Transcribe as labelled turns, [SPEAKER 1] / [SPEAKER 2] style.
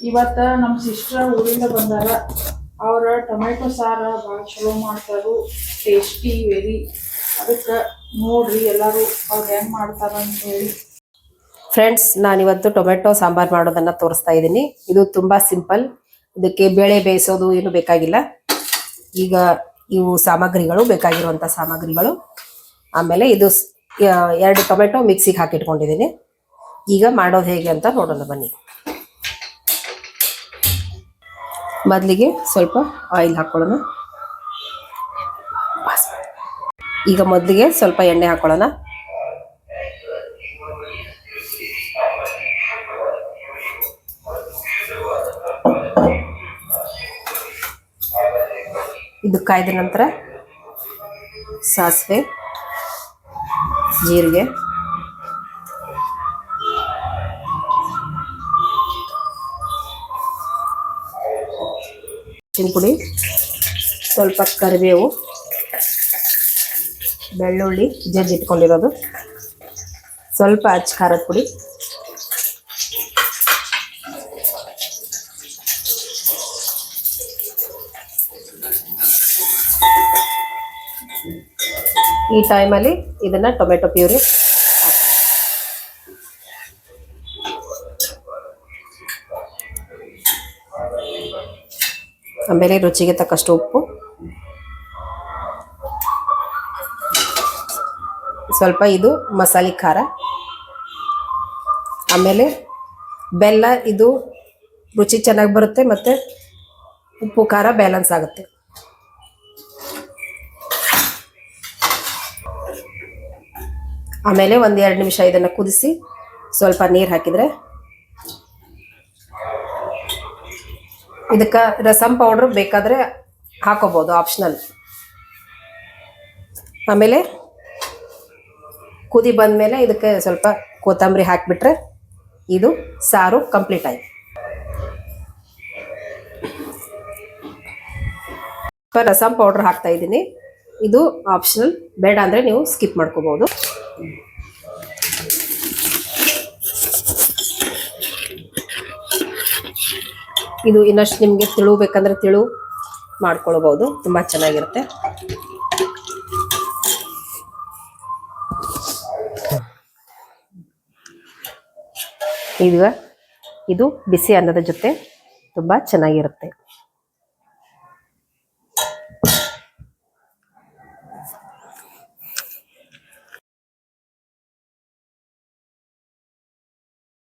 [SPEAKER 1] ಇವತ್ತ ನಮ್ಮ ಸಿಸ್ಟರ್ ಊರಿಂದ ಬಂದಾರ. ಅವ್ರ ಟೊಮೆಟೊ ಸಾರ ಭಾಳ ಚಲೋ ಮಾಡ್ತಾರು, ಟೇಸ್ಟಿ ವೆರಿ. ಅದಕ್ಕೆ ನೋಡ್ರಿ ಎಲ್ಲರೂ ಅವ್ರು ಹೆಂಗೆ ಮಾಡ್ತಾರ ಅಂತ ಹೇಳಿ.
[SPEAKER 2] ಫ್ರೆಂಡ್ಸ್, ನಾನಿವತ್ತು ಟೊಮೆಟೊ ಸಾಂಬಾರ್ ಮಾಡೋದನ್ನ ತೋರಿಸ್ತಾ ಇದ್ದೀನಿ. ಇದು ತುಂಬಾ ಸಿಂಪಲ್. ಇದಕ್ಕೆ ಬೇಳೆ ಬೇಯಿಸೋದು ಏನು ಬೇಕಾಗಿಲ್ಲ. ಈಗ ಇವು ಸಾಮಗ್ರಿಗಳು, ಬೇಕಾಗಿರುವಂತ ಸಾಮಗ್ರಿಗಳು. ಆಮೇಲೆ ಇದು 2 ಟೊಮೆಟೊ ಮಿಕ್ಸಿಗೆ ಹಾಕಿಟ್ಕೊಂಡಿದ್ದೀನಿ. ಈಗ ಮಾಡೋದು ಹೇಗೆ ಅಂತ ನೋಡೋಣ ಬನ್ನಿ. ಮೊದಲಿಗೆ ಸ್ವಲ್ಪ ಆಯಿಲ್ ಹಾಕೊಳ್ಳೋಣ. ಈಗ ಮೊದಲಿಗೆ ಸ್ವಲ್ಪ ಎಣ್ಣೆ ಹಾಕೊಳ್ಳೋಣ. ಇದು ಕಾಯ್ದ ನಂತರ ಸಾಸಿವೆ, ಜೀರಿಗೆ, ಪುಡಿ, ಸ್ವಲ್ಪ ಕರಿಬೇವು, ಬೆಳ್ಳುಳ್ಳಿ ಜಜ್ಜಿಟ್ಕೊಂಡಿರೋದು, ಸ್ವಲ್ಪ ಅಚ್ಚ ಖಾರದ ಪುಡಿ, ಈ ಟೈಮಲ್ಲಿ ಇದನ್ನ ಟೊಮೆಟೊ ಪ್ಯೂರಿ ಆಮೇಲೆ ರುಚಿಗೆ ತಕ್ಕಷ್ಟು ಉಪ್ಪು, ಸ್ವಲ್ಪ ಇದು ಮಸಾಲೆ ಖಾರ, ಆಮೇಲೆ ಬೆಲ್ಲ. ಇದು ರುಚಿ ಚೆನ್ನಾಗಿ ಬರುತ್ತೆ ಮತ್ತೆ ಉಪ್ಪು ಖಾರ ಬ್ಯಾಲೆನ್ಸ್ ಆಗುತ್ತೆ. ಆಮೇಲೆ 1-2 ನಿಮಿಷ ಇದನ್ನು ಕುದಿಸಿ ಸ್ವಲ್ಪ ನೀರು ಹಾಕಿದರೆ ಇದಕ್ಕೆ ರಸಂ ಪೌಡ್ರ್ ಬೇಕಾದರೆ ಹಾಕೋಬೋದು, ಆಪ್ಷನಲ್. ಆಮೇಲೆ ಕುದಿ ಬಂದಮೇಲೆ ಇದಕ್ಕೆ ಸ್ವಲ್ಪ ಕೊತ್ತಂಬರಿ ಹಾಕಿಬಿಟ್ರೆ ಇದು ಸಾರು ಕಂಪ್ಲೀಟ್ ಆಯ್ತು. ರಸಂ ಪೌಡ್ರ್ ಹಾಕ್ತಾ ಇದ್ದೀನಿ. ಇದು ಆಪ್ಷನಲ್, ಬೇಡ ಅಂದರೆ ನೀವು ಸ್ಕಿಪ್ ಮಾಡ್ಕೋಬೋದು. ಇದು ಇನ್ನಷ್ಟು ನಿಮಗೆ ತಿಳು ಬೇಕಂದ್ರೆ ತಿಳು ಮಾಡ್ಕೊಳ್ಬೋದು, ತುಂಬ ಚೆನ್ನಾಗಿರುತ್ತೆ. ಈಗ ಇದು ಬಿಸಿ ಅನ್ನದ ಜೊತೆ ತುಂಬ ಚೆನ್ನಾಗಿರುತ್ತೆ.